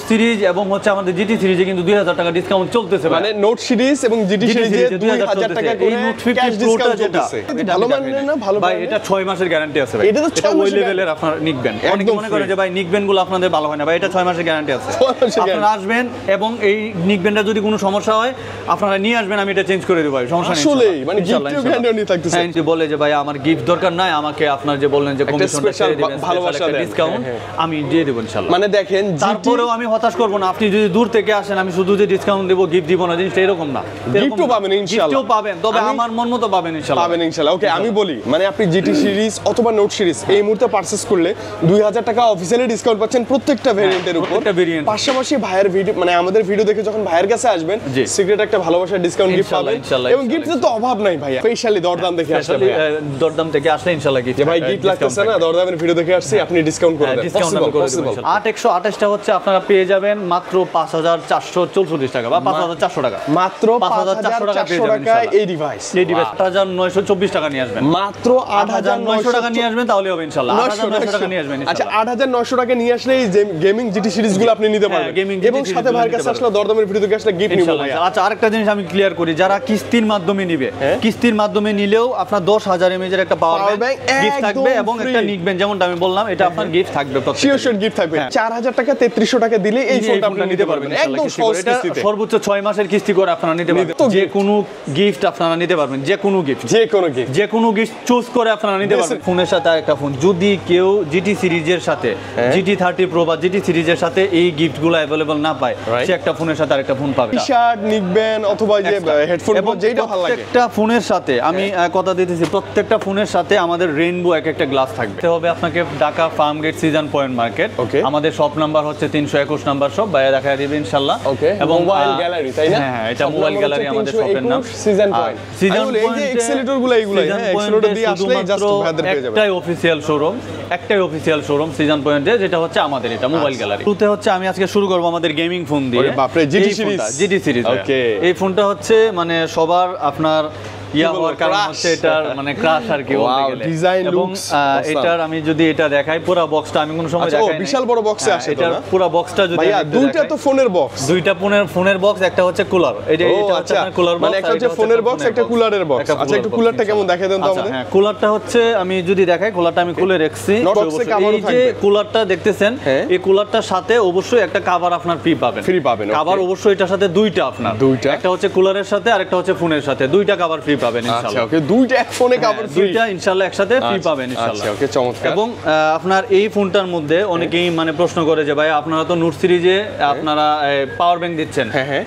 Series এবং হচ্ছে আমাদের জিটি সিরিজে কিন্তু 2000 টাকা ডিসকাউন্ট চলতেছে, মানে নোট সিরিজ এবং জিটি সিরিজে 2000 টাকা করে নোট 50 ডিসকাউন্ট চলতেছে। ভালো মানের না, ভালো ভাই, এটা 6 মাসের গ্যারান্টি আছে ভাই। এটা তো 6 ওই লেভেলের আপনার নিকবেন। অনেকে মনে করে যে ভাই নিকবেন গুলো আপনাদের ভালো হয় না, ভাই এটা 6 মাসের গ্যারান্টি আছে। আপনারা আসবেন এবং এই নিকবেনটা যদি কোনো সমস্যা হয় আপনারা নিয়ে আসবেন, আমি এটা চেঞ্জ করে দেব ভাই, সমস্যা নেই। আসলে মানে গিফট গ্যারান্টি নিয়ে থাকতেছে। হ্যাঁ, যে বলে যে ভাই আমার গিফট দরকার নাই, আমাকে আপনার যে বললেন যে কমিশনটা ছেড়ে দিবেন, ভালোবাসা দেন, ডিসকাউন্ট আমি দিয়ে দেব ইনশাআল্লাহ। মানে দেখেন, তারপরেও আমি হতাশ করব না। আপনি যদি দূর থেকে আসেন আমি শুধু যে ডিসকাউন্ট দেব গিফট দিব না, জিনিসটা এরকম না। গিফটও পাবেন ইনশাআল্লাহ, গিফটও পাবেন, তবে আমার মন মতো পাবেন ইনশাআল্লাহ, পাবেন ইনশাআল্লাহ। ওকে, আমি বলি মানে আপনি জিটি সিরিজ অথবা নোট সিরিজ এই মুহূর্তে পারচেজ করলে 2000 টাকা অফিশিয়ালি ডিসকাউন্ট পাচ্ছেন প্রত্যেকটা ভেরিয়েন্টের উপর। পাশাপাশি ভাইয়ের ভিডিও মানে আমাদের ভিডিও দেখে যখন ভাইয়ের কাছে আসবেন, সিক্রেট একটা ভালোবাসার ডিসকাউন্ট গিফট পাবেন। এবং গিফটের তো অভাব নাই ভাই, স্পেশালি দরদাম দেখে আসলে দরদাম থেকে আসলে ইনশাআল্লাহ গিফট। ভাই গিফট লাগতেছে না, দরদামের ভিডিও দেখে আসছি, আপনি ডিসকাউন্ট করে দেন। ডিসকাউন্ট করে দেব ইনশাআল্লাহ। 8128 টা হচ্ছে আপনারা পেয়ে যাবেন মাত্র 5444 টাকা বা 5400 টাকা, মাত্র 5400 টাকা এই ডিভাইস 8924 টাকা নিয়ে আসবেন, মাত্র 8900 টাকা নিয়ে আসবেন, তাহলে হবে ইনশাআল্লাহ। 8900 টাকা নিয়ে আসবেন ইনশাআল্লাহ। আচ্ছা, 8900 টাকা নিয়ে আসলে এই গেমিং জিটি সিরিজ গুলো আপনি নিতে পারবেন, এবং সাথে ভাইয়ের কাছে আসলে দরদামের ভিডিও দেখে আসলে গিফট নিবো ভাই। আচ্ছা, আরেকটা জিনিস আমি ক্লিয়ার করি, যারা কিস্তির মাধ্যমে নিবে, কিস্তির মাধ্যমে নিলেও আপনার 10000 mAh এর একটা পাওয়ার ব্যাংক গিফট থাকবে এবং একটা নিকবেন, যেমনটা আমি বললাম, এটা আপনার গিফট থাকবে, শিওর গিফট থাকবে। 4000 টাকা 3300 টাকা দিলে এই ফোনটা আপনি নিতে পারবেন একদম সহজ কিস্তিতে। সর্বোচ্চ 6 মাসের কিস্তি করে আপনারা নিতে পারবেন। যে কোনো গিফট আপনারা নিতে পারবেন, যে কোনো গিফট চুজ করে আপনারা নিতে পারবেন। ফোনের সাথে আরেকটা ফোন, যদি কেউ জিটি সিরিজের সাথে জিটি 30 প্রো বা জিটি সিরিজের সাথে এই গিফটগুলো अवेलेबल না পায়, সে একটা ফোনের সাথে আরেকটা ফোন পাবে। টি-শার্ট, নিকবেন অথবা যে হেডফোন, যেটা ভালো লাগে। প্রত্যেকটা ফোনের সাথে আমি কথা দিতেছি, প্রত্যেকটা ফোনের সাথে আমাদের রেইনবো একটা গ্লাস থাকবে। হবে আপনাকে Dhaka Farmgate Season Point market, আমাদের শপ নাম্বার হচ্ছে 321 নাম্বার শপ, ভাইয়া দেখা দিবে ইনশাআল্লাহ। এবং মোবাইল গ্যালারি, তাই না? হ্যাঁ, এটা মোবাইল গ্যালারি আমাদের শপের নাম, সিজন পয়েন্ট। সিজন পয়েন্ট এই এক্সেলেটর গুলো এইগুলাই, হ্যাঁ, এক্সেলেটর দিয়ে আসলেই জাস্ট ভাইদের পেয়ে যাবেন। একটাই অফিশিয়াল শোরুম সিজন পয়েন্টে, যেটা হচ্ছে আমাদের এটা মোবাইল গ্যালারি। শুরুতে হচ্ছে আমি আজকে শুরু করব আমাদের গেমিং ফোন দিয়ে। বাপ রে, জিটি সিরিজ। ওকে, এই ফোনটা হচ্ছে মানে সবার আপনার হওয়ার কারণ হচ্ছে এটার মানে ক্রাশ আর কি বলতে গেলে। ডিজাইন লুকস এটার আমি যদি এটা দেখাই পুরো বক্সটা, আমি কোন সময় দেখাই না, বিশাল বড় বক্সে আসে তো না? পুরো বক্সটা যদি ভাইয়া দুইটা তো ফোনের বক্স, দুইটা ফোনের বক্স, একটা হচ্ছে কুলার। এটা হচ্ছে আপনার কুলার বক্স, মানে একটা হচ্ছে ফোনের বক্স, একটা কুলারের বক্স। আচ্ছা, একটু কুলারটা কেমন দেখাই দেন তো আমাদের। হ্যাঁ, কুলারটা হচ্ছে আমি যদি দেখাই, কুলারটা আমি খুলে রাখছি। এই যে কুলারটা দেখতেছেন, এই কুলারটার সাথে অবশ্যই একটা কভার আপনার ফ্রি পাবেন। কভার অবশ্যই এটার সাথে দুইটা আপনার, একটা হচ্ছে কুলারের সাথে আর একটা হচ্ছে ফোনের সাথে, দুইটা কভার ফ্রি পাবেন ইনশাআল্লাহ। আচ্ছা, দুইটা এক ফোনে কভার ফ্রি, দুইটা ইনশাআল্লাহ একসাথে ফ্রি পাবেন ইনশাআল্লাহ। আচ্ছা, ওকে, চমৎকার। এবং আপনার এই ফোনটার মধ্যে অনেকেই মানে প্রশ্ন করে যে ভাই আপনারা তো নোট সিরিজে আপনারা পাওয়ার ব্যাংক দিচ্ছেন,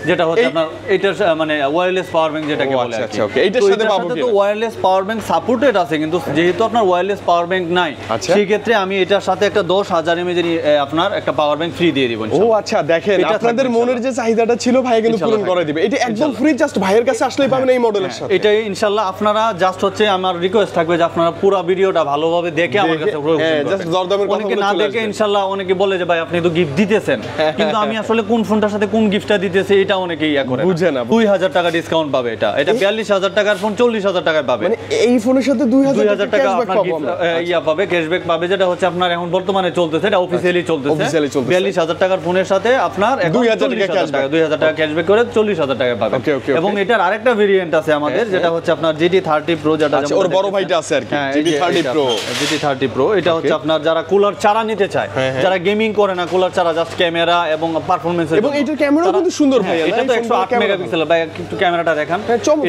যেটা হচ্ছে আপনার এটার মানে ওয়্যারলেস পাওয়ার ব্যাংক যেটাকে বলে। আচ্ছা, ওকে, এইটার সাথে পাবো কি? তো ওয়্যারলেস পাওয়ার ব্যাংক সাপোর্টেড আছে, কিন্তু যেহেতু আপনার ওয়্যারলেস পাওয়ার ব্যাংক নাই, সেই ক্ষেত্রে আমি এটার সাথে একটা 10000 mAh এর আপনার একটা পাওয়ার ব্যাংক ফ্রি দিয়ে দিব ইনশাআল্লাহ। ও আচ্ছা, দেখেন আপনাদের মনের যে চাহিদাটা ছিল ভাই কিন্তু পূরণ করে দিবে। এটা একদম ফ্রি, জাস্ট ভাইয়ের কাছে আসলেই পাবেন এই মডেলের সাথে। এটাই ইনশাআল্লাহ। আপনারা জাস্ট হচ্ছে আমার রিকোয়েস্ট থাকবে যে আপনারা পুরো ভিডিওটা ভালোভাবে দেখে আমার কাছে জাস্ট দরদামের কথা অনেকে না দেখে ইনশাআল্লাহ অনেকে বলে যে ভাই আপনি তো গিফট দিতেছেন, কিন্তু আমি আসলে কোন ফোনটার সাথে কোন গিফটটা দিতেছি এটা অনেকেই করে বুঝে না। 2000 টাকা ডিসকাউন্ট পাবে, এটা 42000 টাকার ফোন 40000 টাকায় পাবে। মানে এই ফোনের সাথে 2000 টাকা আপনার পাবে, ক্যাশব্যাক পাবে, যেটা হচ্ছে আপনার এখন বর্তমানে চলতেছে, এটা অফিশিয়ালি চলতেছে। 42000 টাকার ফোনের সাথে আপনার 2000 টাকা ক্যাশব্যাক করে 40000 টাকা পাবে। এবং এটার আরেকটা ভেরিয়েন্ট আছে আমাদের, যেটা হচ্ছে আপনার GT 30 Pro, যেটা ওর বড় ভাইটা আছে আর কি, GT 30 Pro। এটা হচ্ছে আপনার যারা কুলার ছাড়া নিতে চায়, যারা গেমিং করে না, কুলার ছাড়া জাস্ট ক্যামেরা এবং পারফরম্যান্স, এবং এটার ক্যামেরা কিন্তু সুন্দর ভাই। এটা তো 108 মেগাপিক্সেল ভাই, একটু ক্যামেরাটা দেখান।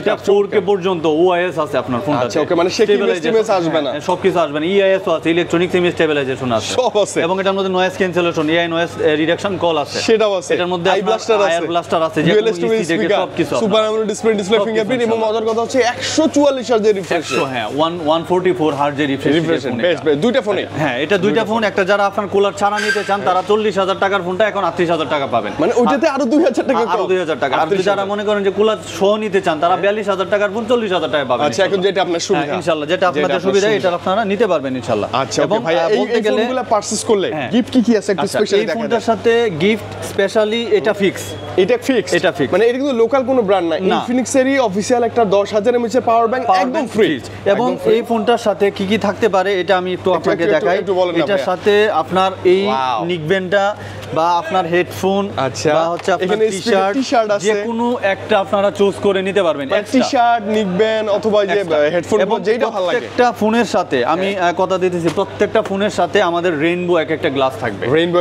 এটা 4K পর্যন্ত OIS আছে আপনার ফোনটাতে। আচ্ছা, ওকে, মানে শেকি ইমেজ আসবে না, সবকিছু আসবে না। EIS আছে, ইলেকট্রনিক্স ইমেজ স্টেবিলাইজেশন আছে, সব আছে। এবং এটার মধ্যে noise cancellation, AI noise reduction call আছে, সেটাও আছে। এটার মধ্যে আই ব্লাস্টার আছে, যে সবকিছু সুপার অ্যামোলেড ডিসপ্লে, ফিঙ্গারপ্রিন্ট, এবং মজার কথা হচ্ছে 144 হার্জের রিফ্রেশ। হ্যাঁ, 144 হার্জের রিফ্রেশ। বেশ, দুইটা ফোনে। হ্যাঁ, এটা দুইটা ফোন। একটা যারা আপনার কুলার ছাড়া নিতে চান, তারা 40000 টাকার ফোনটা এখন 38000 টাকা পাবেন, মানে ওইটাতে আরো 2000 টাকা কম, আরো 2000 টাকা। আর যারা মনে করেন যে কুলার সহ নিতে চান, তারা 42000 টাকার ফোন 40000 টাকা পাবেন। আচ্ছা, এখন যেটা আপনার সুবিধা ইনশাআল্লাহ, যেটা আপনাদের সুবিধা, এটা আপনারা নিতে পারবেন ইনশাআল্লাহ। আচ্ছা, ওকে ভাই, এই ফোনগুলো পারচেজ করলে গিফট কি আছে একটু স্পেশালি দেখান। এই ফোনটার সাথে গিফট স্পেশালি এটা ফিক্স, এটা ফিক্স, এটা ফিক্স, মানে এটা কিন্তু লোকাল কোনো ব্র্যান্ড না, ইনফিনিক্স এরই অফিশিয়াল একটা 10,000 mAh পাওয়ার ব্যাংক একদম ফ্রি। এবং এই ফোনটার সাথে কি কি থাকতে পারে এটা আমি একটু আপনাকে দেখাই। এটার সাথে আপনার এই নিকব্যান্ডটা বা আপনার হেডফোন বা হচ্ছে আপনার টি-শার্ট যে কোনো একটা আপনারা চুজ করে নিতে পারবেন। টি-শার্ট, নিকব্যান্ড অথবা যে হেডফোন যেটা ভালো লাগে। প্রত্যেকটা ফোনের সাথে আমি কথা দিতেছি, প্রত্যেকটা ফোনের সাথে আমাদের রেইনবো একটা গ্লাস থাকবে, রেইনবো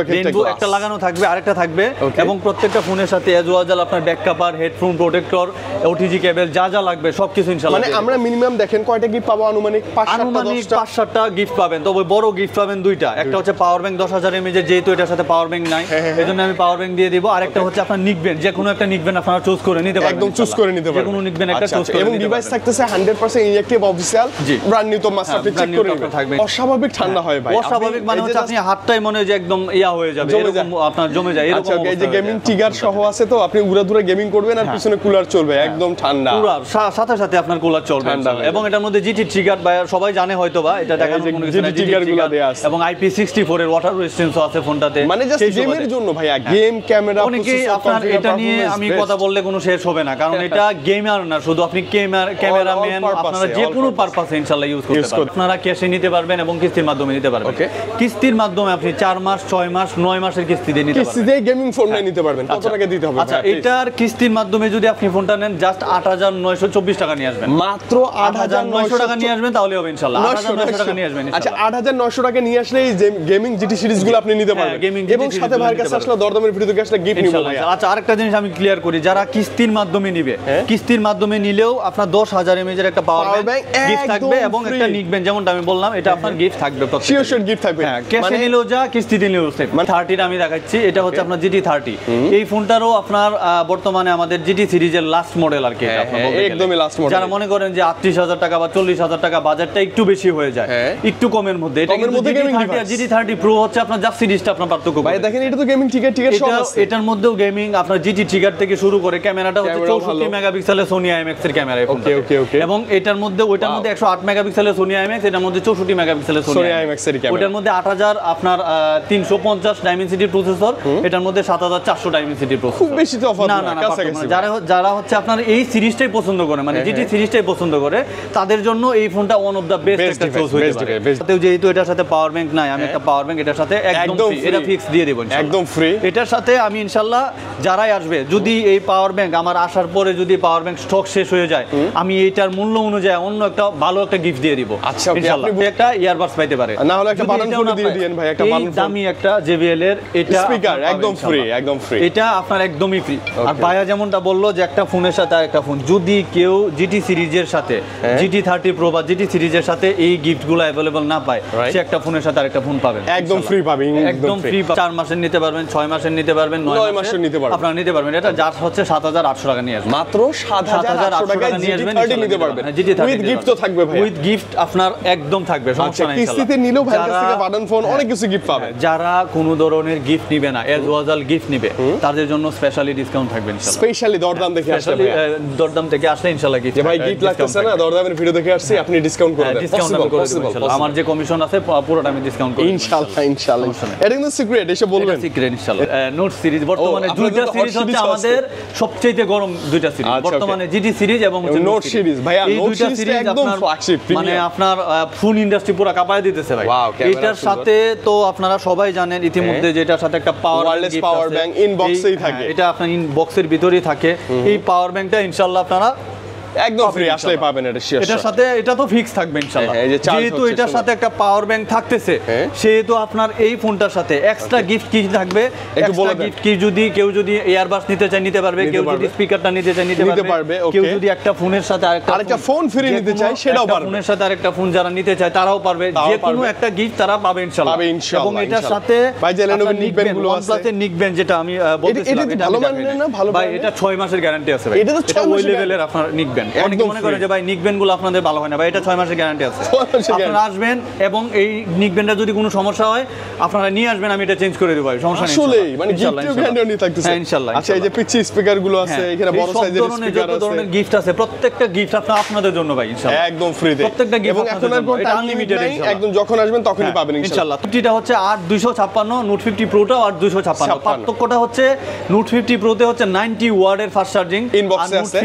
একটা লাগানো থাকবে, আরেকটা থাকবে। এবং প্রত্যেকটা ফোনের সাথে এজ ওয়াল আপনার back cover, headphone protector, OTG কেবল যা যা লাগবে সবকিছু ইনশাআল্লাহ। মানে আমরা মিনিমাম দেখেন কয়টা গিফট পাবো? আনুমানিক 5-7টা গিফট পাবেন। তবে বড় গিফট পাবেন দুইটা। একটা হচ্ছে পাওয়ার ব্যাংক 10,000 mAh, যেহেতু এটার সাথে পাওয়ার ব্যাংক নাই এজন্য আমি পাওয়ার ব্যাংক দিয়ে দিব। আরেকটা হচ্ছে আপনার নিকব্যান্ড, যে কোনো একটা নিকব্যান্ড আপনারা চুজ করে নিতে পারবেন, একদম চুজ করে নিতে পারবেন, যে কোনো নিকব্যান্ড একটা চুজ করে। এবং ডিভাইস থাকতেছে 100% ইনজেক্টিভ অফিশিয়াল ব্র্যান্ড নিউ, তো মাস্ট আপনি চেক করে নেবেন। অস্বাভাবিক ঠান্ডা হয় ভাই, অস্বাভাবিক মানে হচ্ছে আপনি হাতটাই মনে হয় যে একদম হয়ে যাবে, এরকম আপনার জমে যায় এরকম। আচ্ছা, এই যে গেমিং ট্রিগার সহ আছে, তো আপনি উড়াদুরা গেমিং করবেন আর পিছনে কুলার চলবে, একদম ঠান্ডা পুরো সাথে সাথে আপনার কুলার চলবে। এবং এটার মধ্যে জিটি ট্রিগার সবাই জানে হয়তোবা, এটা দেখানোর কোনো কিছু না, ট্রিগার গুলো দেয়া আছে এবং IP64 এর ওয়াটার রেজিস্ট্যান্সও আছে ফোনটাতে, মানে জাস্ট গেমের জন্য ভাইয়া। গেম, ক্যামেরা, অনেকেই আপনার এটা নিয়ে আমি কথা বললে কোনো শেষ হবে না, কারণ এটা গেমার না শুধু, আপনি ক্যামেরাম্যান, আপনারা যে কোনো পারপাসে ইনশাআল্লাহ ইউজ করতে পারবেন। আপনারা ক্যাশে নিতে পারবেন এবং কিস্তির মাধ্যমে নিতে পারবেন। কিস্তির মাধ্যমে আপনি 4 মাস, 6 মাস, 9 মাসের কিস্তি দিয়ে নিতে পারবেন। কিস্তি দিয়ে গেমিং ফোন নিতে পারবেন। কত টাকা দিতে হবে? আচ্ছা, এটার কিস্তির মাধ্যমে যদি আপনি ফোনটা নেন জাস্ট 8,924 টাকা নিয়ে আসবেন, মাত্র 8,900 টাকা নিয়ে আসবেন, তাহলে হবে ইনশাআল্লাহ। 8,900 টাকা নিয়ে আসবেন। আচ্ছা, 8,900 টাকা নিয়ে আসলে এই গেমিং জিটি সিরিজগুলো আপনি নিতে পারবেন এবং সাথে ভাইয়ের কাছে আসলে দরদামের ভিডিও থেকে আসলে গিফট নিব ভাই। আচ্ছা, আরেকটা জিনিস আমি ক্লিয়ার করি, যারা কিস্তির মাধ্যমে নিবে, কিস্তির মাধ্যমে নিলেও আপনার 10,000 mAh এর একটা পাওয়ার ব্যাংক গিফট থাকবে এবং একটা নিকবেন, যেমনটা আমি বললাম, এটা আপনার গিফট থাকবে, শিওর গিফট থাকবে। ক্যাশে নিলেও যা, কিস্তি দিলেও সেম। মানে 30 আমি দেখাচ্ছি, এটা হচ্ছে আপনার GT30। এই ফোনটারও আপনার বর্তমানে আমাদের GT সিরিজের লাস্ট মডেল আর কি, এটা আপনারা বলতে গেলে একদমই লাস্ট মডেল। যারা মনে করেন যে 38,000 টাকা বা 40,000 টাকা বাজেটটা একটু বেশি হয়ে যায়, একটু কমের মধ্যে, এটা কিন্তু GT30 Pro হচ্ছে আপনার জাস্ট সিরিজটা আপনার পার্থক্য। ভাই দেখেন, এটা তো গেমিং ট্রিগার সব আছে। এটার মধ্যেও গেমিং আপনার GT ট্রিগার থেকে শুরু করে ক্যামেরাটা হচ্ছে 64 মেগাপিক্সেলের Sony IMX এর ক্যামেরা এই ফোনটা। এবং এটার মধ্যে ওইটার মধ্যে 108 মেগাপিক্সেলের Sony IMX, এটার মধ্যে 64 মেগাপিক্সেলের Sony IMX এর ক্যামেরা। ওটার মধ্যে 8000 আপনার 350 ডাইমেনসিটি প্রসেসর, এটার মধ্যে 7400 ডাইমেনসিটি প্রসেসর। খুব বেশি তফাৎ না, কাছাকাছি। যারা হচ্ছে আপনার এই সিরিজটাই পছন্দ করে, মানে GT সিরিজটাই পছন্দ করে, তাদের জন্য এই ফোনটা ওয়ান অফ দা বেস্ট একটা চয়েস হতে পারে। তাতেও যেহেতু এটার সাথে পাওয়ার ব্যাংক নাই, আমি একটা পাওয়ার ব্যাংক এটার সাথে একদম ফ্রি, এটা ফিক্স দিয়ে দেব ইনশাআল্লাহ, একদম ফ্রি। এটার সাথে আমি ইনশাআল্লাহ যারাই আসবে, যদি এই পাওয়ার ব্যাংক আমার আসার পরে যদি পাওয়ার ব্যাংক স্টক শেষ হয়ে যায়, আমি এইটার মূল্য অনুযায়ী অন্য একটা ভালো একটা গিফট দিয়ে দিব ইনশাআল্লাহ। একটা ইয়ারবাডস পাইতে পারে, না হলে একটা বাটন ফোন দিয়ে দেন ভাই, একটা বাটন ফোন, দামি একটা JBL এর এটা স্পিকার একদম ফ্রি, একদম ফ্রি, এটা আপনার একদমই ফ্রি। আর ভাইয়া যেমনটা বললো যে একটা ফোনের সাথে আরেকটা ফোন, যদি কেউ GT সিরিজের সাথে GT30 Pro বা GT সিরিজের সাথে এই গিফটগুলো अवेलेबल না পায়, সে একটা ফোনের সাথে আরেকটা ফোন পাবেন একদম ফ্রি পাবেন, একদম ফ্রি। 4 মাসের নিতে পারবেন, 6 মাসের নিতে পারবেন, 9 মাসের নিতে পারবেন, আপনারা নিতে পারবেন। এটা জাস্ট হচ্ছে 7,800 টাকা নিয়ে আসবেন, মাত্র 7,800 টাকায় GT30 নিতে পারবেন। উইথ গিফট তো থাকবে ভাই, উইথ গিফট আপনার একদম থাকবে, সমস্যা নাই। কিস্তিতে নিলেও ভাই কাছ থেকে বাটন ফোন অনেক কিছু গিফট পাবেন। যারা কোনো ধরনের গিফট নিবে না, এজ ওয়াজাল গিফট নিবে, তাদের জন্য স্পেশালি ডিসকাউন্ট থাকবে ইনশাআল্লাহ। স্পেশালি দরদাম দেখে আসলে দরদাম থেকে আসলে ইনশাআল্লাহ গিফট, ভাই গিফট লাগতেছে না, দরদামের ভিডিও দেখে আসছি, আপনি ডিসকাউন্ট করে দেন, ডিসকাউন্ট আমি করে দেব ইনশাআল্লাহ। আমার যে কমিশন আছে পুরোটা আমি ডিসকাউন্ট করে দেব ইনশাআল্লাহ, ইনশাআল্লাহ। এটা কিন্তু সিক্রেট, এসে বলবেন সিক্রেট ইনশাআল্লাহ। নোট সিরিজ বর্তমানে দুইটা সিরিজ হচ্ছে আমাদের সবচেয়ে গরম দুইটা সিরিজ বর্তমানে, GT সিরিজ এবং নোট সিরিজ। ভাই এই দুইটা সিরিজ একদম ফ্ল্যাগশিপ, মানে আপনার ফোন ইন্ডাস্ট্রি পুরো কাঁপায় দিতেছে ভাই। এটার সাথে তো আপনারা সবাই জানেন ইতিমধ্যে যে এটার সাথে একটা ওয়্যারলেস পাওয়ার ব্যাংক ইনবক্সেই থাকে, এটা আপনার ইনবক্সের ভিতরেই থাকে। এই পাওয়ার ব্যাংকটা ইনশাআল্লাহ আপনারা একদম ফ্রি আসলেই পাবেন, এটা শিওর। এটার সাথে এটা তো ফিক্স থাকবে ইনশাআল্লাহ। যেহেতু এটার সাথে একটা পাওয়ার ব্যাংক থাকতেছে, সেহেতু আপনার এই ফোনটার সাথে এক্সট্রা গিফট কি থাকবে, এক্সট্রা গিফট কি, যদি কেউ যদি এয়ারবাস নিতে চায় নিতে পারবে, কেউ যদি স্পিকারটা নিতে চায় নিতে পারবে, কেউ যদি একটা ফোনের সাথে আরেকটা ফোন ফ্রি নিতে চায় সেটাও পারবে, ফোনের সাথে আরেকটা ফোন যারা নিতে চায় তারাও পারবে, যে কোনো একটা গিফট তারা পাবে ইনশাআল্লাহ। এবং এটার সাথে ভাই যে Lenovo নিকবেন গুলো আছে, OnePlus এর নিকবেন যেটা আমি বলতেছিলাম, এটা ভালো মানের না, ভালো ভাই, এটা 6 মাসের গ্যারান্টি আছে ভাই, এটা ওই লেভেলের আপনার নিকবেন। অনেকে মনে করে ভাই নিকবেন গুলো আপনাদের ভালো হয় না, ভাই এটা 6 মাসের গ্যারান্টি আছে। আপনারা আসবেন এবং এই নিকবেনটা যদি কোনো সমস্যা হয় আপনারা নিয়ে আসবেন, আমি এটা চেঞ্জ করে দেব ভাই, সমস্যা নেই আসলে। মানে গিফট গ্যারান্টি নিয়ে থাকতেছে ইনশাআল্লাহ। আচ্ছা, এই যে পিচি স্পিকার গুলো আছে, এখানে বড় সাইজের স্পিকার আছে, যত ধরনের গিফট আছে প্রত্যেকটা গিফট আপনাদের জন্য ভাই ইনশাআল্লাহ একদম ফ্রিতে, প্রত্যেকটা গিফট। এবং এখন আর কোনো আনলিমিটেড ইনশাআল্লাহ, একদম যখন আসবেন তখনই পাবেন ইনশাআল্লাহ। এটা হচ্ছে 8256, নোট 50 প্রোটাও 8256। পার্থক্যটা হচ্ছে নোট 50 প্রোতে হচ্ছে 90 ওয়াটের ফাস্ট চার্জিং, ইনবক্সে আছে,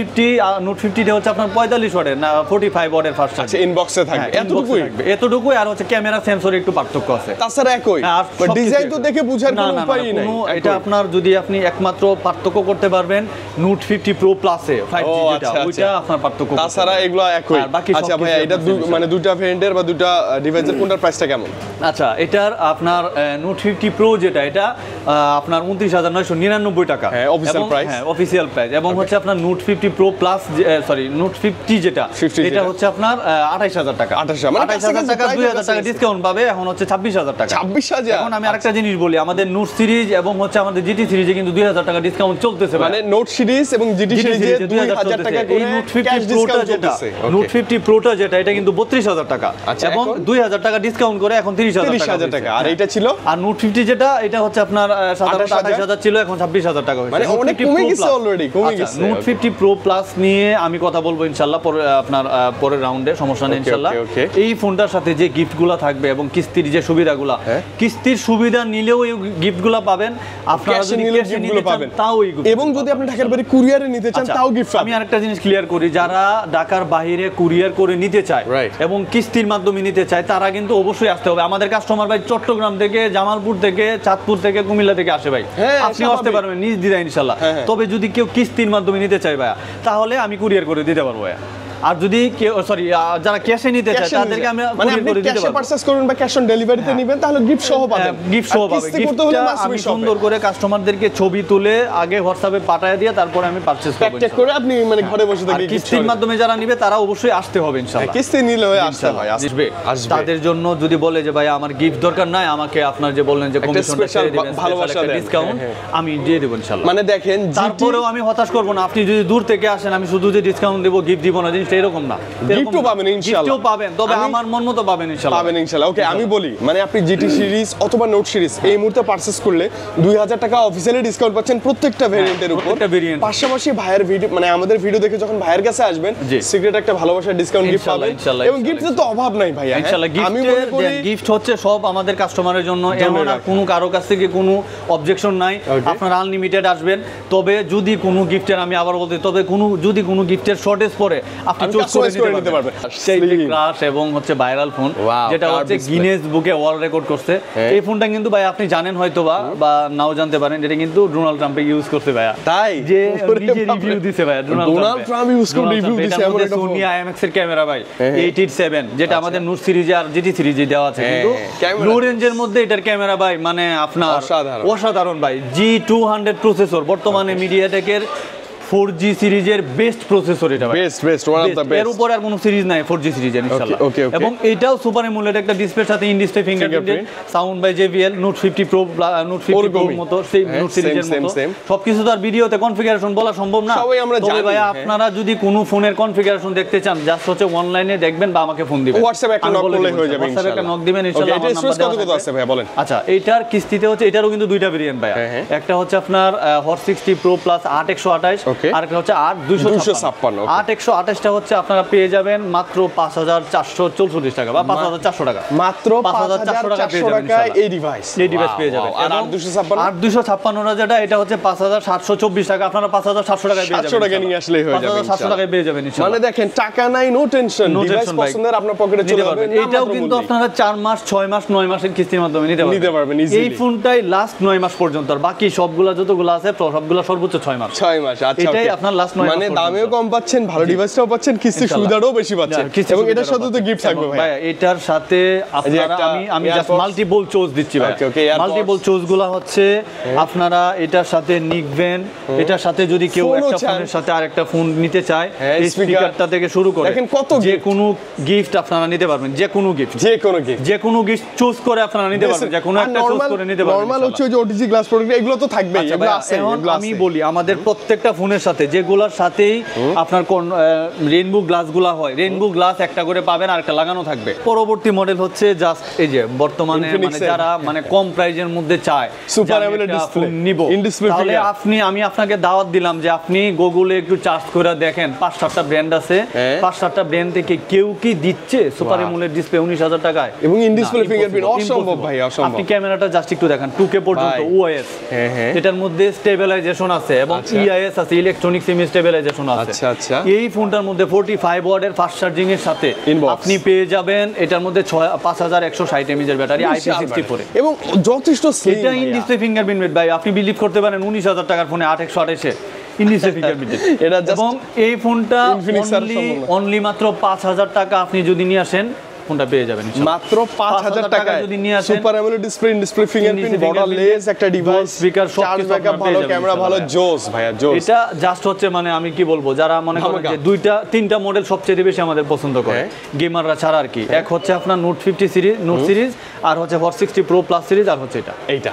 নোট 50 তে হচ্ছে আপনার 45 ওয়াটের না 45 ওয়াটের ফাস্ট চার্জ। আচ্ছা ইনবক্সে থাকবে এতটুকুই আর হচ্ছে ক্যামেরা সেন্সরে একটু পার্থক্য আছে, তাছাড়া একই ডিজাইন তো দেখে বুঝার কোনো উপায়ই নাই। এটা আপনার যদি আপনি একমাত্র পার্থক্য করতে পারবেন নোট 50 প্রো প্লাসে 5G যেটা ওইটা আপনার পার্থক্য, তাছাড়া এগুলো একই। আচ্ছা ভাইয়া এটা মানে দুটো ভেরিয়েন্টের বা দুটো ডিভাইসের কোনটার প্রাইসটা কেমন? আচ্ছা এটার আপনার নোট 50 প্রো যেটা এটা আপনার 29,999 টাকা, হ্যাঁ অফিশিয়াল প্রাইস, হ্যাঁ অফিশিয়াল প্রাইস। এবং হচ্ছে আপনার note 50 pro plus sorry note 50 যেটা এটা হচ্ছে আপনার 28,000 টাকা, 28,000 টাকা 2,000 টাকা ডিসকাউন্ট পাবে, এখন হচ্ছে 26,000 টাকা। 26,000। এখন আমি আরেকটা জিনিস বলি, আমাদের নোট সিরিজ এবং হচ্ছে আমাদের জিটি সিরিজে কিন্তু 2,000 টাকা ডিসকাউন্ট চলতেছে, মানে নোট সিরিজ এবং জিটি সিরিজে 2,000 টাকা করে নোট 50 প্রোটা যেটা নোট 50 প্রোটা যেটা এটা কিন্তু 32,000 টাকা এবং 2,000 টাকা ডিসকাউন্ট করে এখন 30,000 টাকা। আর এটা ছিল আর নোট 50 যেটা এটা হচ্ছে আপনার সাধারণত 28,000 ছিল, এখন 26,000 টাকা হয়েছে, মানে অনেক কমে গেছে অলরেডি, কমে গেছে। নোট 50 প্রো প্লাস নিয়ে আমি কথা বলবো ইনশাআল্লাহ পরে আপনার পরের রাউন্ডে, সমস্যা নেই ইনশাআল্লাহ। এই ফোনটার সাথে যে গিফটগুলো থাকবে এবং কিস্তির যে সুবিধাগুলো, কিস্তির সুবিধা নিলেও এই গিফটগুলো পাবেন, আপনারা যদি ক্যাশে নিতে চান তাও এই গিফট, এবং যদি আপনি ঢাকার বাইরে কুরিয়ারে নিতে চান তাও গিফট পাবেন। আমি আরেকটা জিনিস ক্লিয়ার করি, যারা ঢাকার বাইরে কুরিয়ার করে নিতে চায় এবং কিস্তির মাধ্যমে নিতে চায় তারা কিন্তু অবশ্যই আসতে হবে। আমাদের কাস্টমার ভাই চট্টগ্রাম থেকে, জামালপুর থেকে, চাঁদপুর থেকে, কুমিল্লা থেকে আসে ভাই, আপনি আসতে পারবেন নিজ দ্বিধায় ইনশাআল্লাহ। তবে যদি কেউ কিস্তির মাধ্যমে নিতে চায় ভাই তাহলে আমি কুরিয়ার করে দিতে পারবো ভাই। আর যদি কেউ সরি যারা ক্যাশে নিতে চায় তাদেরকে আমি কুরিয়ার করে দিতে পারবো। ক্যাশে পারচেজ করুন বা ক্যাশ অন ডেলিভারিতে নেবেন তাহলে গিফট সহ পাবেন, গিফট সহ পাবেন। গিফটটা আমি সুন্দর করে কাস্টমারদেরকে ছবি তুলে আগে হোয়াটসঅ্যাপে পাঠিয়ে দিয়ে তারপরে আমি পারচেজ করব, প্যাক করে আপনি মানে ঘরে বসে থেকে কিস্তির মাধ্যমে যারা নিবে তারা অবশ্যই আসতে হবে ইনশাআল্লাহ। কিস্তি নিলে হয় আসতে হয়, আসবে। তাদের জন্য যদি বলে যে ভাই আমার গিফট দরকার নাই, আমাকে আপনার যে বললেন যে কমিশনটা ছেড়ে দিবেন, ভালোবাসা ডিসকাউন্ট আমি দিয়ে দেব ইনশাআল্লাহ। মানে দেখেন তারপরেও আমি হতাশ করব না, আপনি যদি দূর থেকে আসেন আমি শুধু যে ডিসকাউন্ট দেব গিফট দিব না, জিনিসটা এরকম না। গিফটও পাবেন ইনশাআল্লাহ, গিফটও পাবেন, তবে আমার মন মতো পাবেন ইনশাআল্লাহ, পাবেন ইনশাআল্লাহ। ওকে আমি বলি মানে আপনি জিটি সিরিজ অথবা নোট সিরিজ এই মুহূর্তে পারচেজ করলে 2,000 টাকা অফিশিয়ালি ডিসকাউন্ট পাচ্ছেন প্রত্যেকটা ভেরিয়েন্টের উপর। পাশাপাশি ভাইয়ের ভিডিও মানে আমাদের ভিডিও দেখে যখন ভাইয়ের কাছে আসবেন সিক্রেট একটা ভালোবাসার ডিসকাউন্ট গিফট পাবেন, এবং গিফটের তো অভাব নাই ভাইয়া ইনশাআল্লাহ। গিফট হচ্ছে সব আমাদের কাস্টমারের জন্য, এমন আর কোনো কারো কাছ থেকে কোনো অবজেকশন নাই, আপনারা আনলিমিটেড আসবেন। তবে যদি কোনো গিফটের আমি আবার বলতে তবে যদি কোনো গিফটের শর্টেজ পড়ে আপনি চয়েস করে নিতে পারবেন। সেই ক্রাশ এবং হচ্ছে ভাইরাল ফোন যেটা হচ্ছে গিনেস বুকে ওয়ার্ল্ড রেকর্ড করছে, এই ফোনটা কিন্তু ভাই আপনি জানেন হয়তো বা নাও জানতে পারেন, এটা কিন্তু ডোনাল্ড ট্রাম্পে ইউজ করছে ভাইয়া, তাই যে নিজে রিভিউ দিছে ভাইয়া ডোনাল্ড ট্রাম্প ইউজ করে রিভিউ দিছে। এমন একটা সোনি IMX এর ক্যামেরা ভাই 887 যেটা আমাদের নোট সিরিজে আর জিটি সিরিজে দেওয়া আছে, কিন্তু লো রেঞ্জের মধ্যে এটার ক্যামেরা ভাই মানে আপনার অসাধারণ ভাই। G200 প্রসেসর বর্তমানে মিডিয়াটেকের 4G সিরিজের বেস্ট প্রসেসর, এটা best one of the best, এর উপর আর কোনো সিরিজ নাই 4G সিরিজের ইনশাআল্লাহ। এবং এটাও সুপার অ্যামোলেড একটা ডিসপ্লের সাথে in display fingerprint, sound by JBL, note 50 pro note 50 pro মতো সেই নোট সিরিজের মতো সবকিছু তো আর ভিডিওতে কনফিগারেশন বলা সম্ভব না, তবে ভাই আপনারা যদি কোনো ফোনের কনফিগারেশন দেখতে চান জাস্ট হচ্ছে অনলাইনে দেখবেন বা আমাকে ফোন দিবেন, হোয়াটসঅ্যাপে একটা নক করলে হয়ে যাবে ইনশাআল্লাহ, একটা নক দিবেন ইনশাআল্লাহ। এটা স্ট্রেস কত আছে ভাই বলেন? আচ্ছা এটার কিস্তিতে হচ্ছে, এটারও কিন্তু দুইটা ভেরিয়েন্ট ভাই, একটা হচ্ছে আপনার হট 60 প্রো প্লাস 8128 আর একটা হচ্ছে 256 8128টা হচ্ছে আপনারা পেয়ে যাবেন মাত্র 5,444 টাকা বা 5,400 টাকা, মাত্র 5,400 টাকা পেয়ে যাবেন এই ডিভাইস পেয়ে যাবেন। আর 256 যেটা এটা হচ্ছে 5,724 টাকা, আপনারা 5,700 টাকায় পেয়ে যাবেন, 700 টাকা নিয়ে আসলেই হয়ে যাবে, 5,700 টাকায় পেয়ে যাবেন ইনশাআল্লাহ। মানে দেখেন টাকা নাই নো টেনশন, ডিভাইস পছন্দের আপনার পকেটে চলে যাবে। এটাও কিন্তু আপনারা 4 মাস 6 মাস 9 মাসের কিস্তির মাধ্যমে নিতে পারবেন ইজিলি। এই ফোনটাই লাস্ট 9 মাস পর্যন্ত, আর বাকি সবগুলা যতগুলো আছে সবগুলা সর্বোচ্চ 6 মাস। আচ্ছা এটাই আপনার লাস্ট 9 মাস, মানে দামেও কম পাচ্ছেন, ভালো ডিভাইসটাও পাচ্ছেন, কিস্তি সুবিধাটাও বেশি পাচ্ছেন, এবং এটার সাথে তো গিফট থাকবে ভাই। এটার সাথে আপনারা আমি জাস্ট মাল্টিপল চোজ দিচ্ছি ভাই, মাল্টিপল চোজগুলো হচ্ছে আপনারা এটার সাথে নিকবেন, এটার সাথে যদি কেউ একটা ফোনের সাথে আরেকটা ফোন নিতে চায় এই স্পিকারটা থেকে শুরু করে দেখেন কত যে কোনো গিফট আপনারা নিতে পারবেন, যে কোনো গিফট চুজ করে আপনারা নিতে পারবেন, যে কোনো একটা চুজ করে নিতে পারবেন। নরমাল হচ্ছে যে ওটিজি গ্লাস প্রোডাক্ট এগুলো তো থাকবেই, এগুলো আছে। আমি বলি আমাদের প্রত্যেকটা ফোনের সাথে যেগুলোর সাথেই আপনার কোন রেইনবো গ্লাসগুলো হয়, রেইনবো গ্লাস একটা করে পাবেন আর একটা লাগানো থাকবে। পরবর্তী মডেল হচ্ছে জাস্ট এই যে বর্তমানে মানে যারা মানে কম প্রাইজের মধ্যে চায় সুপার অ্যামোলেড ডিসপ্লে নিব, তাহলে আমি আপনাকে দাওয়াত দিলাম যে আপনি গুগলে একটু সার্চ করে দেখেন 5-7টা ব্র্যান্ড আছে, 5-7টা ব্র্যান্ড থেকে কেউ কি দিচ্ছে সুপার অ্যামোলেড ডিসপ্লে 19,000 টাকায় এবং ইন ডিসপ্লে ফিঙ্গারপ্রিন্ট, অসম্ভব ভাই অসম্ভব। আপনি ক্যামেরাটা জাস্ট একটু দেখেন 2K পর্যন্ত OIS, এটার মধ্যে স্টেবিলাইজেশন আছে এবং EIS আছে, ইলেকট্রনিক সিম স্টেবিলাইজেশন আছে। আচ্ছা আচ্ছা। এই ফোনটার মধ্যে 45 ওয়াটের ফাস্ট চার্জিং এর সাথে আপনি পেয়ে যাবেন এটার মধ্যে 5160 mAh এর ব্যাটারি IP64 এবং যথেষ্ট স্লিম। এটা ইন ডিসপ্লে ফিঙ্গারপ্রিন্ট ভাই, আপনি বিলিভ করতে পারেন 19000 টাকার ফোনে 8128 এ ইন ডিসপ্লে ফিঙ্গারপ্রিন্ট। এটা এবং এই ফোনটা অনলি মাত্র 5000 টাকা আপনি যদি নিয়ে আসেন ফোনটা পেয়ে যাবেন মাত্র 5000 টাকায় যদি নিয়ে আসেন। Super AMOLED display, display fingerprint, borderless একটা ডিভাইস, স্পিকার, চার্জ ব্যাকআপ ভালো, ক্যামেরা ভালো, জোস ভাইয়া জোস। এটা জাস্ট হচ্ছে মানে আমি কি বলবো, যারা মনে করেন যে তিনটা মডেল সবচেয়ে বেশি আমাদের পছন্দ করে গেমাররা ছাড়া আর কি। এক হচ্ছে আপনার নোট 50 সিরিজ, নোট সিরিজ, আর হচ্ছে 460 প্রো প্লাস সিরিজ, আর হচ্ছে এটা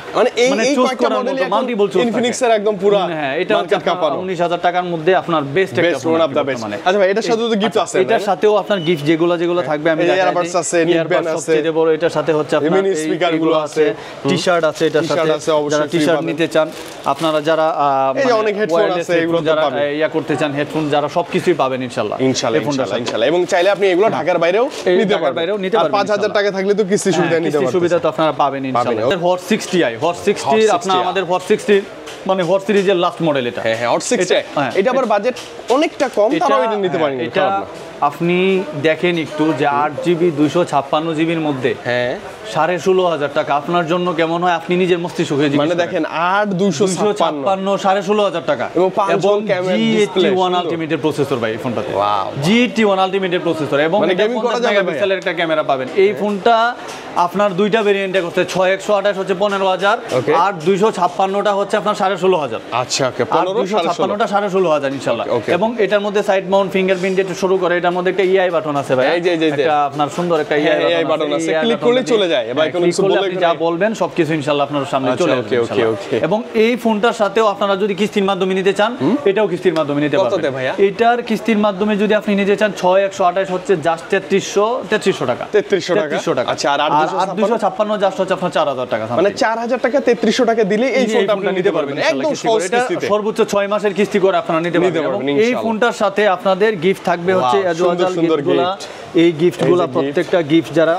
মানে এই কয়েকটা মডেলই মাল্টিপল চুজ ইনফিনিক্স এর একদম পুরো। হ্যাঁ, এটা হচ্ছে 19000 টাকার মধ্যে আপনার বেস্ট একটা ফোন অফ দা বেস্ট। আচ্ছা ভাই, এটার সাথে তো গিফট আছে। এটার সাথেও আপনার গিফট যেগুলো থাকবে আমি দেখাই। ইয়ারবাডস আছে, নিকব্যান্ড আছে, সবচেয়ে বড় এটার সাথে হচ্ছে আপনার মিনি স্পিকার গুলো আছে, টি-শার্ট আছে এটার সাথে। যারা টি-শার্ট নিতে চান, আপনারা যারা এই যে অনেক হেডফোন আছে, এগুলো যারা ইয়া করতে চান, হেডফোন, যারা সবকিছুই পাবেন ইনশাআল্লাহ। ইনশাআল্লাহ। এবং চাইলে আপনি এগুলো ঢাকার বাইরেও নিতে পারবেন। আর 5000 টাকা থাকলে তো কিস্তি সুবিধা নিতে পারবেন। সুবিধা তো আপনারা পাবেন ইনশাআল্লাহ। হট 60i, হট 60 আপনার আমাদের হট 60 মানে হট সিরিজের লাস্ট মডেল এটা। হ্যাঁ, হট 60 এটা আবার বাজেট অনেকটা কম, তাও এটা নিতে পারেন। এটা আপনি দেখেন একটু যে 8GB 256GB এর মধ্যে 16500 টাকা আপনার জন্য কেমন হয়? আপনি নিজের মস্তিষ্ক হয়ে মানে দেখেন 8256 16500 টাকা এবং 5 ক্যামেরা ডিসপ্লে, GT1 আলটিমেটের প্রসেসর ভাই এই ফোনটাতে। GT1 আলটিমেটের প্রসেসর এবং মানে গেমিং করা যাবে, মেগাপিক্সেলের একটা ক্যামেরা পাবেন। এই ফোনটা আপনার দুইটা ভেরিয়েন্টে করতে 6128 হচ্ছে 15000 আর 256টা হচ্ছে আপনার 16500। আচ্ছা ওকে, 256টা 16500 ইনশাআল্লাহ। এবং এটার মধ্যে সাইড মাউন্ট ফিঙ্গারপ্রিন্ট থেকে শুরু করে এটার মধ্যে একটা ইআই বাটন আছে ভাই। এই যে একটা আপনার সুন্দর একটা ইআই বাটন আছে, ক্লিক করলে চলে যায়। ভাই কোনো কিছু বললে আপনি যা বলবেন সবকিছু ইনশাআল্লাহ আপনার সামনে চলে আসবে ইনশাআল্লাহ। এবং এই ফোনটার সাথেও আপনারা যদি কিস্তির মাধ্যমে নিতে চান, এটাও কিস্তির মাধ্যমে নিতে পারবেন। কততে ভাইয়া? এটার কিস্তির মাধ্যমে যদি আপনি নিতে চান 6128 হচ্ছে জাস্ট 3300 টাকা। 3300 টাকা। আচ্ছা, আর 256 জাস্ট হচ্ছে আপনার 4000 টাকা। মানে 4000 টাকা 3300 টাকা দিলে এই ফোনটা আপনি নিতে পারবেন একদম সহজ কিস্তিতে। সর্বোচ্চ 6 মাসের কিস্তি করে আপনারা নিতে পারবেন। এই ফোনটার সাথে আপনাদের গিফট থাকবে হচ্ছে এজওয়াজাল গিফটগুলো। এই গিফটগুলো প্রত্যেকটা গিফট যারা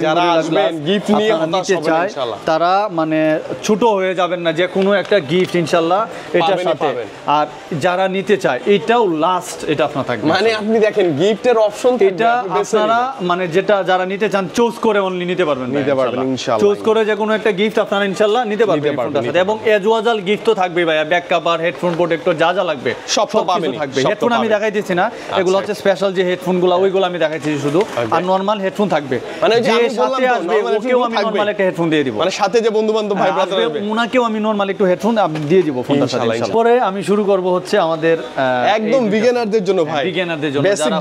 যারা আসবেন গিফট নিয়ে নিতে চায় তারা মানে ছোট হয়ে যাবেন না, যে কোনো একটা গিফট ইনশাআল্লাহ এটার সাথে। আর যারা নিতে চায় এটাও লাস্ট, এটা আপনার থাকবে। মানে আপনি দেখেন গিফটের অপশন এটা আপনারা মানে যেটা যারা নিতে চান চুজ করে অনলি নিতে পারবেন ইনশাআল্লাহ। চুজ করে যে কোনো একটা গিফট আপনারা ইনশাআল্লাহ নিতে পারবেন ফোনটার সাথে। এবং এজওয়াজাল গিফট তো থাকবে ভাইয়া, ব্যাক কভার, হেডফোন প্রোটেক্টর, যা যা লাগবে সব পাবেন থাকবে। হেডফোন আমি দেখাইতেছি না, এগুলো হচ্ছে স্পেশাল যে হেডফোনগুলো ওইগুলো আমি দেখাইতেছি শুধু। আর নরমাল হেডফোন থাকবে, মানে যে সাথে আসবে ওকেও আমি নরমাল একটা হেডফোন দিয়ে দিব। মানে সাথে যে বন্ধু বান্ধব ভাই ব্রাদার আসবে উনাকেও আমি নরমাল একটু হেডফোন দিয়ে দিব ফোনটার সাথে ইনশাআল্লাহ। পরে আমি শুরু করব হচ্ছে আমাদের একদম বিগিনারদের জন্য ভাই, বিগিনারদের জন্য যারা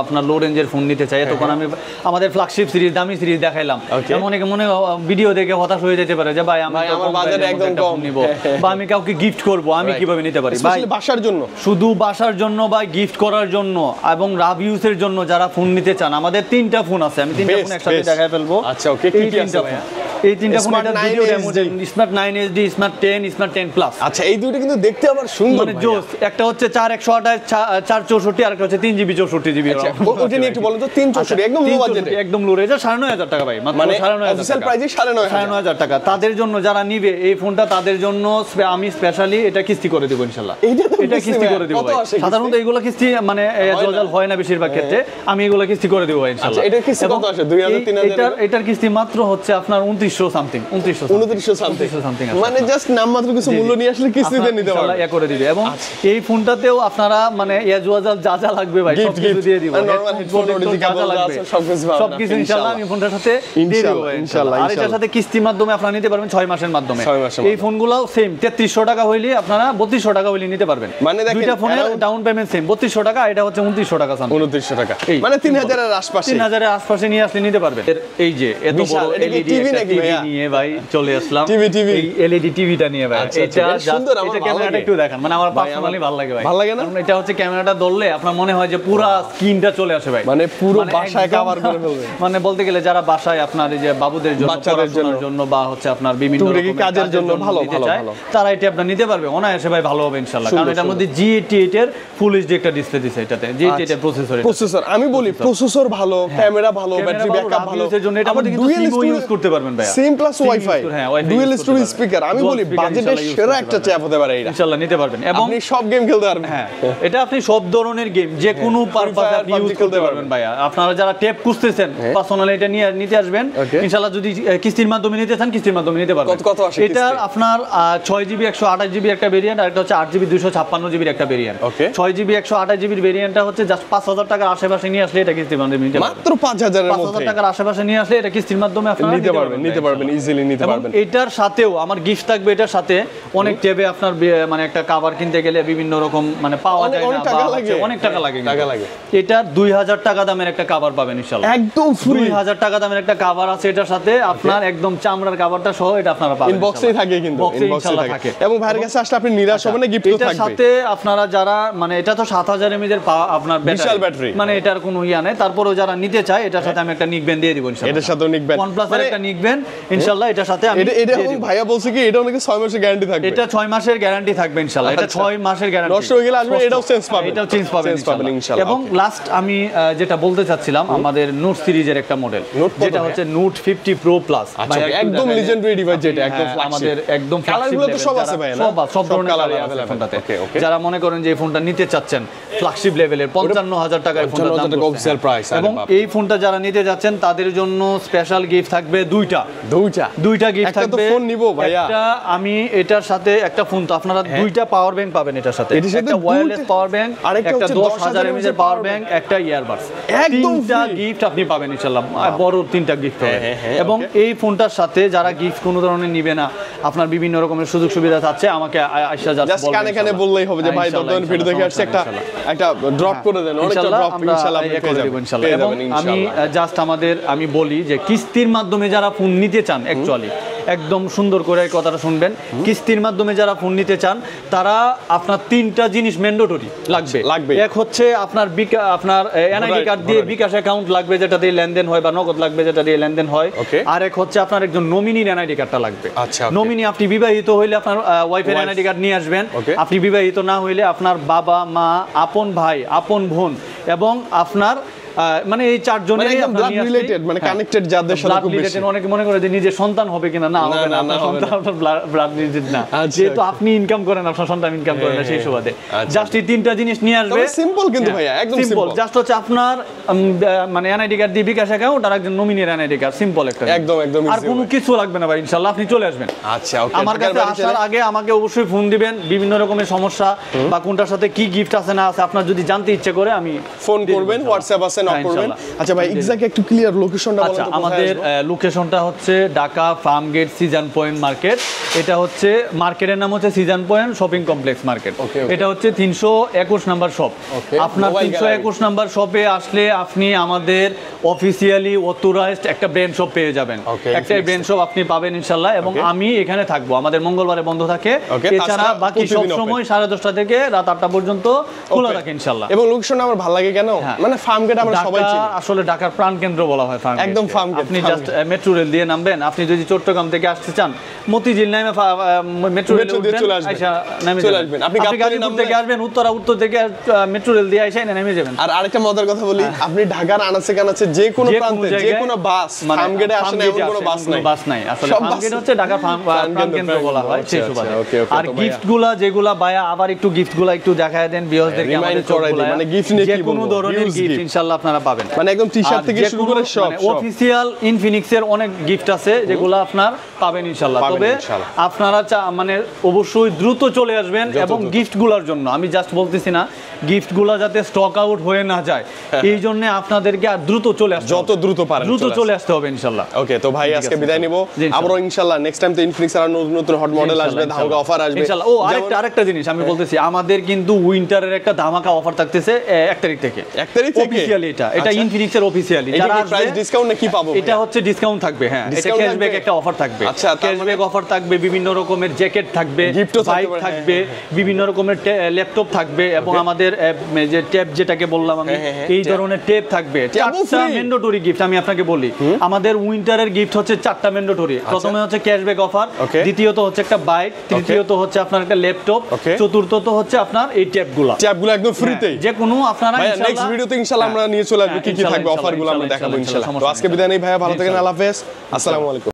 আপনার লো রেঞ্জের ফোন নিতে চায়। তখন আমি আমাদের ফ্ল্যাগশিপ সিরিজ, দামি সিরিজ দেখাইলাম। অনেকে মনে ভিডিও দেখে হতাশ হয়ে যেতে পারে যে ভাই আমি আমার বাজেট একদম কম নিব বা আমি কাউকে গিফট করব, আমি কিভাবে নিতে পারি ভাই? বাসার জন্য, শুধু বাসার জন্য বা গিফট করার জন্য এবং রাভিউসের জন্য যারা ফোন নিতে চান, আমাদের 3টা ফোন আছে। আমি 3টা ফোন একসাথে দেখাই ফেলবো। আচ্ছা ওকে, কি কি আছে ভাই? এই 3টা ফোন এটা video demo, smart 9HD, smart 10, smart 10 plus. আচ্ছা, এই দুটো কিন্তু দেখতে আবার সুন্দর মানে জোস। একটা হচ্ছে 4128 464 আর একটা হচ্ছে 3GB 64GB। আচ্ছা, ওটা নিয়ে একটু বলো তো। 364 একদম লো বাজেটে, একদম লো রেঞ্জ, 9500 টাকা ভাই, মাত্র 9500 অফিশিয়াল প্রাইসে 9500 টাকা। তাদের জন্য যারা নিবে এই ফোনটা, তাদের জন্য আমি স্পেশালি এটা কিস্তি করে দেব ইনশাআল্লাহ। এটা কিস্তি করে দেব ভাই। সাধারণত এগুলো কিস্তি মানে জলজাল হয় না বেশিরভাগ ক্ষেত্রে, আমি এগুলো কিস্তি করে দেব ইনশাআল্লাহ। আচ্ছা, এটা কিস্তি কত আসে? 2000 3000? এটার কিস্তি মাত্র হচ্ছে আপনার 2900 সামথিং, 2900 সামথিং। মানে জাস্ট নামমাত্র কিছু মূল্য নিয়ে আসলে কিস্তিতে নিতে পারবেন, ইয়া করে দিবে। এবং এই ফোনটাতেও আপনারা মানে এজওয়াজাল যা যা লাগবে ভাই সব কিছু দিয়ে দিব। সবকিছু ইনশাআল্লাহ আমি ফোনটার সাথে দিয়ে দেব ইনশাআল্লাহ। আর এটার সাথে কিস্তির মাধ্যমে আপনারা নিতে পারবেন 6 মাসের মাধ্যমে। এই ফোনগুলোও সেম 3300 টাকা হইলে আপনারা 3200 টাকা হইলে নিতে পারবেন। মানে দেখেন দুইটা ফোনের ডাউন পেমেন্ট সেম 3200 টাকা, এটা হচ্ছে 2900 টাকা সামথিং। 2900 টাকা মানে 3000 এর আশপাশে, 3000 এর আশপাশে নিয়ে আসলে নিতে পারবেন। এই যে এত বড় এলইডি টিভি নিয়ে ভাই চলে আসলাম। এই এলইডি টিভিটা নিয়ে ভাই, এটা সুন্দর। এটা ক্যামেরাটা একটু দেখান, মানে আমার পার্সোনালি ভালো লাগে ভাই। ভালো লাগে না? এটা হচ্ছে ক্যামেরাটা ধরলে আপনার মনে হয় যে পুরো স্ক্রিনটা চলে আসে ভাই, মানে পুরো বাসায় কভার করে ফেলবে। মানে বলতে গেলে যারা বাসায় আপনার এই যে বাবুদের জন্য, বাচ্চাদের জন্য বা হচ্ছে আপনার বিভিন্ন রকমের কাজের জন্য ভালো তারা এটা আপনার নিতে পারবে অনায়াসে ভাই, ভালো হবে ইনশাআল্লাহ। কারণ এটার মধ্যে G88 এর ফুল এইচডি একটা ডিসপ্লে দিছে এটাতে। G88 এর প্রসেসর, আমি বলি প্রসেসর ভালো, ক্যামেরা ভালো, ব্যাটারি ব্যাকআপ ভালো। এর জন্য এটা মধ্যে কিন্তু সিমও ইউজ করতে পারবেন ভাই। সিম plus wifi dual storage speaker আমি বলি বাজেটের সেরা একটা ট্যাব হতে পারে এটা ইনশাআল্লাহ নিতে পারবেন এবং আপনি সব গেম খেলতে পারবেন হ্যাঁ এটা আপনি সব ধরনের গেম যে কোনো পারপাসে আপনি ইউজ করতে পারবেন ভাইয়া আপনারা যারা ট্যাব খুঁজতেছেন পার্সোনালি এটা নিতে আসবেন ইনশাআল্লাহ যদি কিস্তির মাধ্যমে নিতে চান কিস্তির মাধ্যমে নিতে পারবেন কত আসে এটা আপনার 6GB 128GB একটা ভেরিয়েন্ট আর একটা হচ্ছে 8GB 256GB একটা ভেরিয়েন্ট 6GB 128GB ভেরিয়েন্টটা হচ্ছে জাস্ট 5000 টাকার আশেপাশে নিয়ে আসলে এটা কিস্তির মাধ্যমে নিতে পারবেন মাত্র 5000 এর মধ্যে 5000 টাকার আশেপাশে নিয়ে আসলে এটা কিস্তির মাধ্যমে আপনারা নিতে পারবেন ইজিলি নিতে পারবেন এটার সাথেও আমার গিফট থাকবে এটার সাথে অনেক ট্যাবে আপনার মানে একটা কভার কিনতে গেলে বিভিন্ন রকম মানে পাওয়া যায় না অনেক টাকা লাগে এটা 2000 টাকা দামের একটা কভার পাবেন ইনশাআল্লাহ একদম ফ্রি 2000 টাকা দামের একটা কভার আছে এটার সাথে আপনার একদম চামড়ার কভারটা সহ এটা আপনারা পাবেন ইনবক্সেই থাকে কিন্তু ইনশাআল্লাহ থাকে এবং ভাইয়ের কাছে আসলে আপনি নিরাশ হবেন না গিফট থাকবে এটার সাথে আপনারা যারা মানে এটা তো 7000 mAh এর আপনার বিশাল ব্যাটারি মানে এটার কোনো ইয়া নাই তারপরেও যারা নিতে চায় এটার সাথে আমি একটা নিকবেন দিয়ে দিব ইনশাআল্লাহ এটার সাথেও নিকবেন OnePlus এর একটা নিকবেন ইনশাআল্লাহ এটার সাথে আমি এটা ভাইয়া বলছে কি এটা নাকি 6 মাসের গ্যারান্টি থাকবে এটা 6 মাসের গ্যারান্টি থাকবে ইনশাআল্লাহ এটা 6 মাসের গ্যারান্টি নষ্ট হয়ে গেলে আসবে এটাও চেঞ্জ পাবেন ইনশাআল্লাহ এবং লাস্ট আমি যেটা বলতে চাচ্ছিলাম আমাদের নোট সিরিজের একটা মডেল যেটা হচ্ছে নোট 50 Pro Plus একদম লিজেন্ডারি ডিভাইস যেটা একদম আমাদের একদম কালারগুলো তো সব আছে ভাই না সব ধরনের কালার আছে ফোনটাতে যারা মনে করেন যে এই ফোনটা নিতে চাচ্ছেন ফ্ল্যাগশিপ লেভেলের 55000 টাকার ফোনটার দাম অফিশিয়াল প্রাইস এবং এই ফোনটা যারা নিতে যাচ্ছেন তাদের জন্য স্পেশাল গিফট থাকবে দুইটা গিফট থাকবে ফোন নিব ভাইয়া একটা আমি এটার সাথে একটা ফোন তো আপনারা দুইটা পাওয়ার ব্যাংক পাবেন এটার সাথে একটা ওয়্যারলেস পাওয়ার ব্যাংক একটা 10000 mAh এর পাওয়ার ব্যাংক একটা ইয়ারবাডস তিনটা গিফট আপনি পাবেন ইনশাআল্লাহ বড় তিনটা গিফট হবে এবং এই ফোনটার সাথে যারা গিফট কোনো ধরনের নিবে না আপনার বিভিন্ন রকমের সুযোগ সুবিধা আছে আমাকে আয়েশা জাস্ট কানে বললেই হবে যে ভাই দোকান ভিডিও দেখে আসছে একটা ড্রপ করে দেন অনেকটা ড্রপ ইনশাআল্লাহ আপনি পেয়ে যাবেন ইনশাআল্লাহ এবং আমি জাস্ট আমি বলি যে কিস্তির মাধ্যমে যারা ফোন নিতে চান অ্যাকচুয়ালি একদম সুন্দর করে এই কথাটা শুনবেন কিস্তির মাধ্যমে যারা ফোন নিতে চান তারা আপনার তিনটা জিনিস ম্যান্ডেটরি লাগবে এক হচ্ছে আপনার এনআইডি কার্ড দিয়ে বিকাশ অ্যাকাউন্ট লাগবে যেটা দিয়ে লেনদেন হয় বা নগদ লাগবে যেটা দিয়ে লেনদেন হয় আর এক হচ্ছে আপনার একজন নমিনির এনআইডি কার্ডটা লাগবে নমিনি আপনি বিবাহিত হইলে আপনার ওয়াইফের এনআইডি কার্ড নিয়ে আসবেন আপনি বিবাহিত না হইলে আপনার বাবা মা আপন ভাই আপন বোন এবং আপনার মানে এই চারজনেরই ব্লাড রিলেটেড মানে কানেক্টেড যাদের সাথে খুব বেশি অনেকে মনে করে যে নিজের সন্তান হবে কিনা না হবে না আপনার সন্তান আপনার ব্লাড রিলেটেড না যেহেতু আপনি ইনকাম করেন আপনার সন্তান ইনকাম করে না সেই সুবাদে জাস্ট এই তিনটা জিনিস নিয়ে আসবে সিম্পল কিন্তু ভাইয়া একদম সিম্পল জাস্ট হচ্ছে আপনার মানে এনআইডি কার্ড দিয়ে বিকাশ অ্যাকাউন্ট আর একজন নমিনির এনআইডি কার্ড সিম্পল একটা একদম আর কোনো কিছু লাগবে না ভাই ইনশাআল্লাহ আপনি চলে আসবেন আচ্ছা ওকে আমার কাছে আসার আগে আমাকে অবশ্যই ফোন দিবেন বিভিন্ন রকমের সমস্যা বা কোনটার সাথে কি গিফট আছে না আছে আপনার যদি জানতে ইচ্ছে করে আমি ফোন করবেন হোয়াটসঅ্যাপ আছে নক করবেন আচ্ছা ভাই এক্স্যাক্ট একটু ক্লিয়ার লোকেশনটা বলেন তো আমাদের লোকেশনটা হচ্ছে Dhaka Farmgate Season Point market এটা হচ্ছে মার্কেটের নাম হচ্ছে Season Point shopping complex market এটা হচ্ছে 321 নাম্বার শপ আপনার 321 নাম্বার শপে আসলে আপনি আমাদের অফিশিয়ালি অথরাইজড একটা ব্র্যান্ড শপ পেয়ে যাবেন একটা ব্র্যান্ড শপ আপনি পাবেন ইনশাআল্লাহ এবং আমি এখানে থাকবো আমাদের মঙ্গলবারে বন্ধ থাকে এছাড়া বাকি সব সময় 10:30 থেকে রাত 8টা পর্যন্ত খোলা থাকে ইনশাআল্লাহ এবং লোকেশনটা আমার ভালো লাগে কেন মানে ফার্ম গেট আমরা সবাই চিনি আসলে ঢাকার প্রাণকেন্দ্র বলা হয় ফার্ম একদম ফার্ম গেট আপনি জাস্ট মেট্রো রেল দিয়ে নামবেন আপনি যদি চট্টগ্রাম থেকে আসতে চান মতিঝিল নামে মেট্রো রেল দিয়ে চলে আসবেন আপনি গাজীপুর থেকে আসবেন উত্তর থেকে মেট্রো রেল দিয়ে এসে নেমে যাবেন আর আরেকটা মজার কথা বলি আপনি ঢাকার আনাচে কানাচে যে কোনো প্রান্তে যে কোনো বাস ফার্ম গেটে আসেন এমন কোনো বাস নাই আসলে ফার্ম গেট হচ্ছে ঢাকার প্রাণকেন্দ্র বলা হয় সেই সুবাদে আর গিফটগুলা যেগুলা ভাইয়া আবার একটু গিফটগুলা একটু দেখায় দেন ভিউয়ারদেরকে আমাদের চড়াই মানে গিফট নিয়ে কি কোনো ধরনের গিফট ইনশাআল্লাহ আপনারা পাবেন মানে একদম টি-শার্ট থেকে শুরু করে সব অফিশিয়াল ইনফিনিক্স এর অনেক গিফট আছে যেগুলো আপনার পাবেন ইনশাআল্লাহ তবে আপনারা মানে অবশ্যই দ্রুত চলে আসবেন এবং গিফটগুলোর জন্য আমি জাস্ট বলতেছি না গিফটগুলো যাতে স্টক আউট হয়ে না যায় এই জন্য আপনাদেরকে আর দ্রুত চলে আসতে যত দ্রুত পারেন দ্রুত চলে আসতে হবে ইনশাআল্লাহ ওকে তো ভাই আজকে বিদায় নিব আবারো ইনশাআল্লাহ নেক্সট টাইম তো ইনফিনিক্স এর নতুন হট মডেল আসবে ধামাকা অফার আসবে ইনশাআল্লাহ ও আরেকটা জিনিস আমি বলতেছি আমাদের কিন্তু উইন্টারের একটা ধামাকা অফার থাকতেছে 1 তারিখ থেকে অফিশিয়ালি এটা ইনফিনিক্স এর অফিশিয়ালি যারা প্রাইস ডিসকাউন্ট নাকি পাবো এটা হচ্ছে ডিসকাউন্ট থাকবে হ্যাঁ এটা ক্যাশব্যাক একটা অফার থাকবে আচ্ছা ক্যাশব্যাক অফার থাকবে বিভিন্ন রকমের জ্যাকেট থাকবে বাইক থাকবে বিভিন্ন রকমের ল্যাপটপ থাকবে এবং আমাদের যে ট্যাব যেটাকে বললাম আমি এই ধরনের ট্যাব থাকবে চারটা ম্যান্ডেটরি গিফট আমি আপনাকে বলি আমাদের উইন্টারের গিফট হচ্ছে চারটা ম্যান্ডেটরি প্রথমে হচ্ছে ক্যাশব্যাক অফার দ্বিতীয়ত হচ্ছে একটা বাইক তৃতীয়ত হচ্ছে আপনার একটা ল্যাপটপ চতুর্থত হচ্ছে আপনার এই ট্যাবগুলো একদম ফ্রিতে যে কোনো আপনারা ইনশাআল্লাহ নেক্সট ভিডিওতে ইনশাআল্লাহ আমরা নিয়ে চলে আসব কি কি থাকবে অফারগুলো আমরা দেখাবো ইনশাআল্লাহ তো আজকে বিদায় নেই ভাইয়া ভালো থাকেন আল্লাহ হাফেজ আসসালামু আলাইকুম